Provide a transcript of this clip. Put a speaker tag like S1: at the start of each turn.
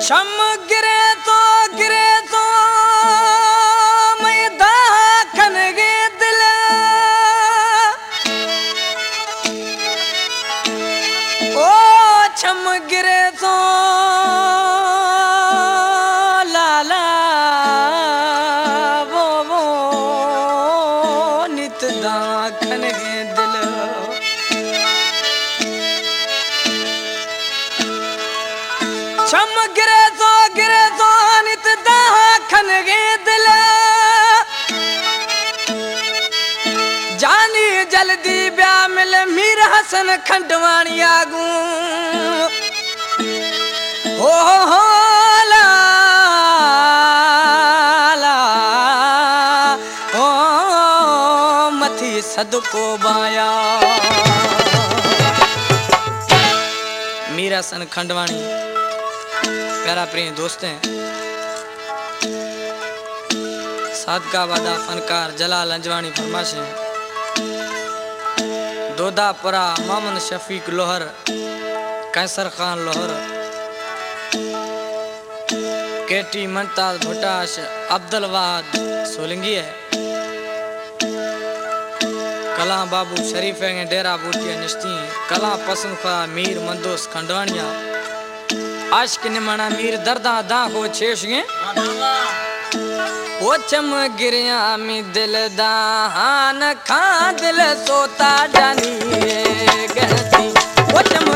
S1: शम गिरे तो मैं दाखन गे दिल ओ छम गिरे तो लाला वो नित दाखन गे दिल छम गिरे तो नित दाखन गे दिल जानी जल्दी ब्या मिल मीर हसन खंडवाणी आगू हो ला ला ओ मथी सदको बाया मीर हसन खंडवाणी प्यारा प्रिय दोस्त हैं सादका वादा फनकार जलाल अंजवाणी फरमाशे दोदापुरा मोहम्मद शफीक लोहर कैसर खान लोहर केटी मंताज भुटाश अब्दुल वाद सोलंगी है कला बाबू शरीफ है डेरा बूटिया निश्ती कला पसंद खा मीर मंदोस खंडवानिया आशिक निमणा मीर दर्दा दा हो छेशगे ओ चम गिरिया मी दिल दान खा दिल सोता जानी गहती ओ चम